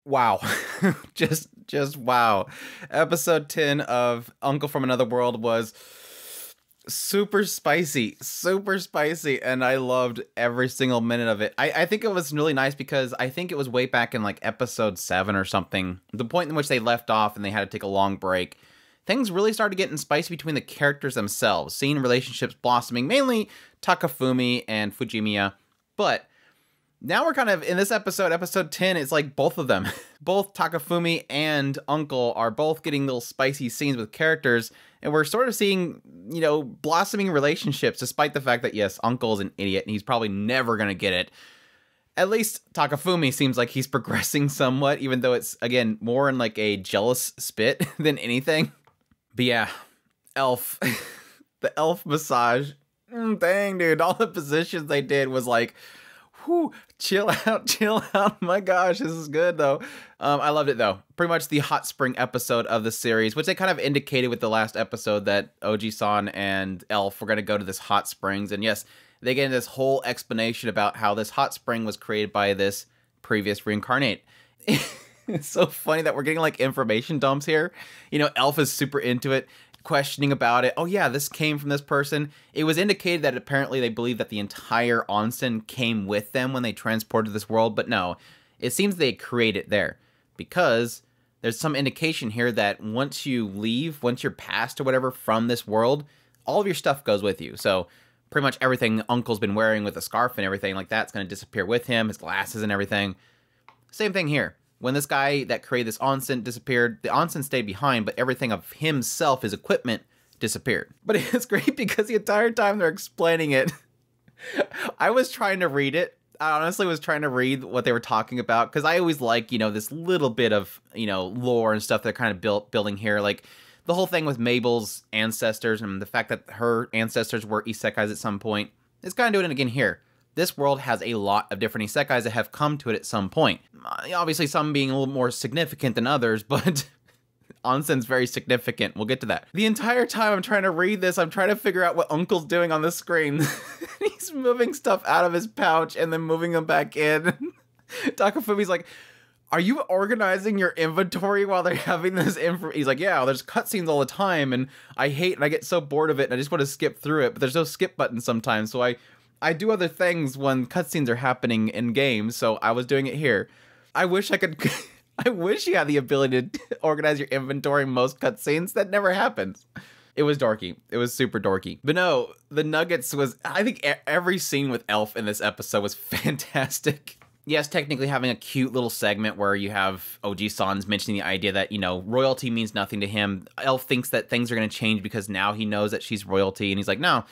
Wow. Just wow. Episode 10 of Uncle from Another World was super spicy, and I loved every single minute of it. I think it was really nice because I think it was way back in like episode 7 or something, the point in which they left off and they had to take a long break. Things really started getting spicy between the characters themselves, seeing relationships blossoming, mainly Takafumi and Fujimiya, but now we're kind of in this episode 10, it's like both of them. Both Takafumi and Uncle are both getting little spicy scenes with characters, and we're sort of seeing, blossoming relationships, despite the fact that, yes, Uncle's an idiot and he's probably never going to get it. At least Takafumi seems like he's progressing somewhat, even though it's, again, more in like a jealous spit than anything. But yeah, Elf. The Elf massage. Dang, dude, all the positions they did was like, whew, chill out. My gosh, this is good, though. I loved it, though. Pretty much the hot spring episode of the series, which they kind of indicated with the last episode that Oji-san and Elf were going to go to this hot springs. And yes, they get into this whole explanation about how this hot spring was created by this previous reincarnate. It's so funny that we're getting, like, information dumps here. Elf is super into it, questioning about it. Oh yeah, this came from this person. It was indicated that apparently they believe that the entire onsen came with them when they transported this world, but no, it seems they create it there because there's some indication here that once you leave, once you're passed or whatever from this world, all of your stuff goes with you. So pretty much everything Uncle's been wearing with a scarf and everything like that's going to disappear with him, his glasses and everything. Same thing here. When this guy that created this onsen disappeared, the onsen stayed behind, but everything of himself, his equipment, disappeared. But it's great because the entire time they're explaining it, I was trying to read it. I honestly was trying to read what they were talking about because I always like, this little bit of, lore and stuff they're kind of building here. Like the whole thing with Mabel's ancestors and the fact that her ancestors were isekais at some point. It's kind of doing it again here. This world has a lot of different isekais that have come to it at some point. Obviously, some being a little more significant than others, but onsen's very significant. We'll get to that. The entire time I'm trying to read this, I'm trying to figure out what Uncle's doing on the screen. He's moving stuff out of his pouch and then moving them back in. Takafumi's like, are you organizing your inventory while they're having this info? He's like, yeah, there's cutscenes all the time, and I get so bored of it, and I just want to skip through it, but there's no skip button sometimes, so I do other things when cutscenes are happening in games, so I was doing it here. I wish I could... I wish you had the ability to organize your inventory in most cutscenes. That never happens. It was dorky. It was super dorky. But no, the nuggets was... I think every scene with Elf in this episode was fantastic. Yes, technically having a cute little segment where you have Oji-san's mentioning the idea that, royalty means nothing to him. Elf thinks that things are going to change because now he knows that she's royalty, and he's like, no...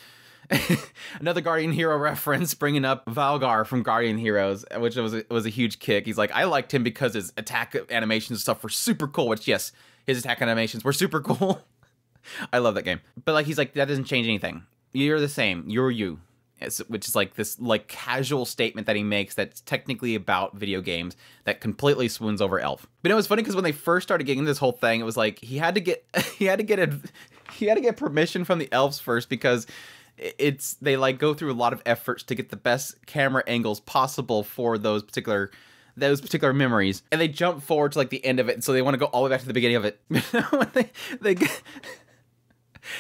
Another Guardian Hero reference, bringing up Valgar from Guardian Heroes, which was a huge kick. He's like, I liked him because his attack animations and stuff were super cool, which, yes, his attack animations were super cool. I love that game. But, like, he's like, that doesn't change anything. You're the same. You're you. Which is, like, this, like, casual statement that he makes that's technically about video games that completely swoons over Elf. But it was funny because when they first started getting this whole thing, it was like, he had to get permission from the elves first because... they like go through a lot of efforts to get the best camera angles possible for those particular memories, and they jump forward to like the end of it, and so they want to go all the way back to the beginning of it.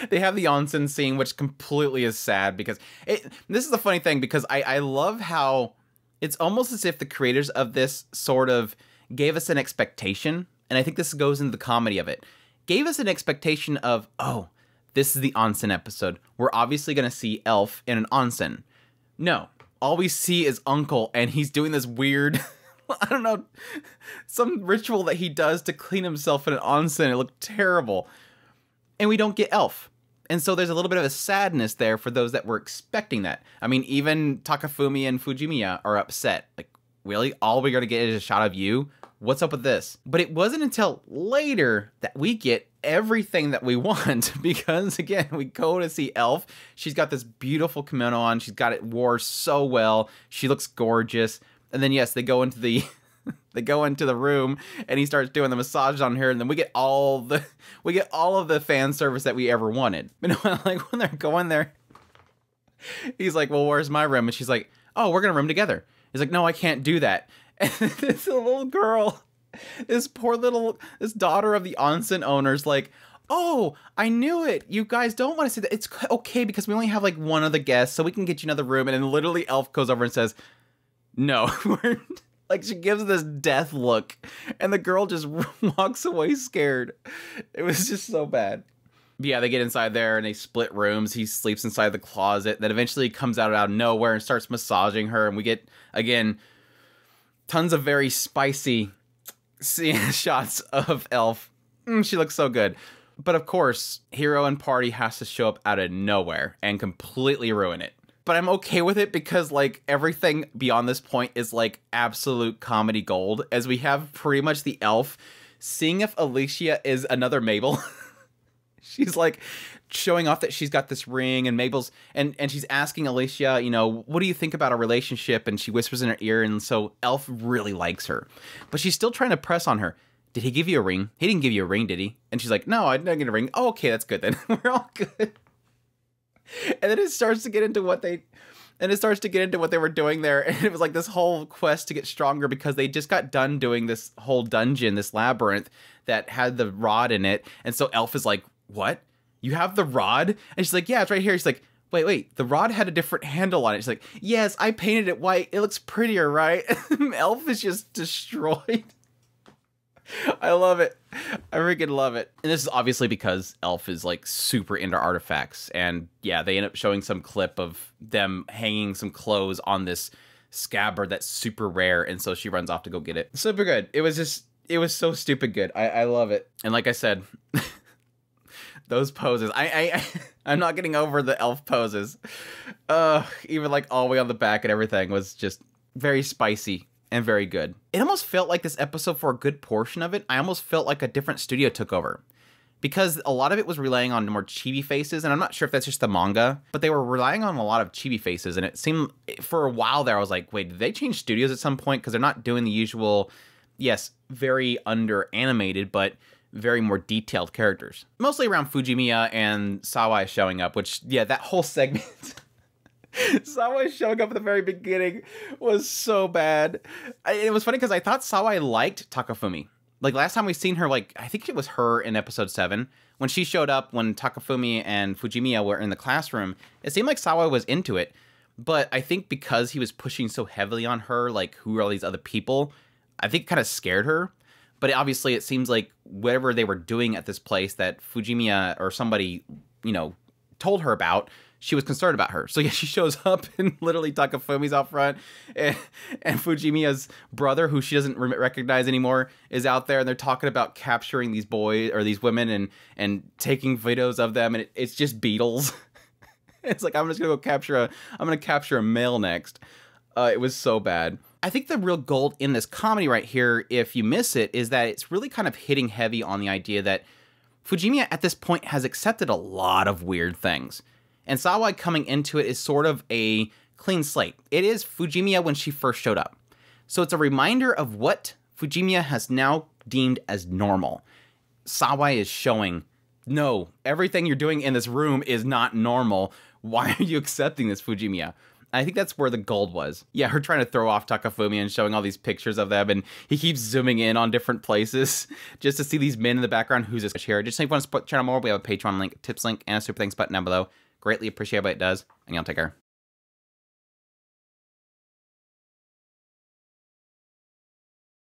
They have the onsen scene, which completely is sad because this is the funny thing because I love how it's almost as if the creators of this sort of gave us an expectation, and I think this goes into the comedy of it, gave us an expectation of, oh, this is the onsen episode. We're obviously going to see Elf in an onsen. No. All we see is Uncle, and he's doing this weird, I don't know, some ritual that he does to clean himself in an onsen. It looked terrible. And we don't get Elf. And so there's a little bit of a sadness there for those that were expecting that. I mean, even Takafumi and Fujimiya are upset. Like, really? All we're going to get is a shot of you? What's up with this? But it wasn't until later that we get everything that we want because, again, we go to see Elf. She's got this beautiful kimono on. She's got it wore so well. She looks gorgeous. And then, yes, they go into the room and he starts doing the massage on her, and then we get all of the fan service that we ever wanted. Like when they're going there, he's like, well, where's my room? And she's like, oh, we're gonna room together. He's like, no, I can't do that. And this little girl This poor little, this daughter of the onsen owner's like, oh, I knew it. You guys don't want to see that. It's okay because we only have like one of the guests, so we can get you another room. And then literally Elf goes over and says, no. Like, she gives this death look, and the girl just walks away scared. It was just so bad. But yeah, they get inside there and they split rooms. He sleeps inside the closet. Then eventually comes out of nowhere and starts massaging her. And we get, again, tons of very spicy shots of Elf. She looks so good. But of course, Hiro and Party has to show up out of nowhere and completely ruin it. But I'm okay with it because, like, everything beyond this point is, like, absolute comedy gold. As we have pretty much the Elf seeing if Alicia is another Mabel. She's, like, showing off that she's got this ring, and Mabel's... And she's asking Alicia, you know, what do you think about our relationship? And she whispers in her ear, and so Elf really likes her. But she's still trying to press on her. Did he give you a ring? He didn't give you a ring, did he? And she's like, no, I didn't get a ring. Oh, okay, that's good then. We're all good. And then it starts to get into what they were doing there. And it was like this whole quest to get stronger because they just got done doing this whole dungeon, this labyrinth that had the rod in it. And so Elf is like, what? You have the rod? And she's like, yeah, it's right here. She's like, wait, the rod had a different handle on it. She's like, yes, I painted it white. It looks prettier, right? Elf is just destroyed. I love it. I freaking love it. And this is obviously because Elf is like super into artifacts. And yeah, they end up showing some clip of them hanging some clothes on this scabbard that's super rare. And so she runs off to go get it. Super good. It was so stupid good. I love it. And like I said, those poses, I'm not getting over the Elf poses. Even like all the way on the back and everything was just very spicy and very good. It almost felt like this episode, for a good portion of it, I almost felt like a different studio took over. Because a lot of it was relying on more chibi faces, and I'm not sure if that's just the manga, but they were relying on a lot of chibi faces, and it seemed, for a while there, I was like, wait, did they change studios at some point? Because they're not doing the usual, yes, very under-animated, but very more detailed characters. Mostly around Fujimiya and Sawai showing up, which, yeah, that whole segment... Sawai showing up at the very beginning was so bad. It was funny because I thought Sawai liked Takafumi. Like, last time we seen her, like, I think it was her in episode 7. When she showed up, when Takafumi and Fujimiya were in the classroom, it seemed like Sawai was into it. But I think because he was pushing so heavily on her, like, who are all these other people, I think it kind of scared her. But obviously it seems like whatever they were doing at this place that Fujimiya or somebody, you know, told her about, she was concerned about her. So yeah, she shows up and literally Takafumi's out front, and Fujimiya's brother, who she doesn't recognize anymore, is out there, and they're talking about capturing these boys or these women and taking videos of them, and it's just beetles. It's like, I'm gonna capture a male next. It was so bad. I think the real gold in this comedy right here, if you miss it, is that it's really kind of hitting heavy on the idea that Fujimiya at this point has accepted a lot of weird things. And Sawai coming into it is sort of a clean slate. It is Fujimiya when she first showed up. So it's a reminder of what Fujimiya has now deemed as normal. Sawai is showing, no, everything you're doing in this room is not normal. Why are you accepting this, Fujimiya? I think that's where the gold was. Yeah, her trying to throw off Takafumi and showing all these pictures of them, and he keeps zooming in on different places just to see these men in the background. Who's this here? Just if you want to support the channel more, we have a Patreon link, tips link, and a super thanks button down below. Greatly appreciate what it does, and y'all take care.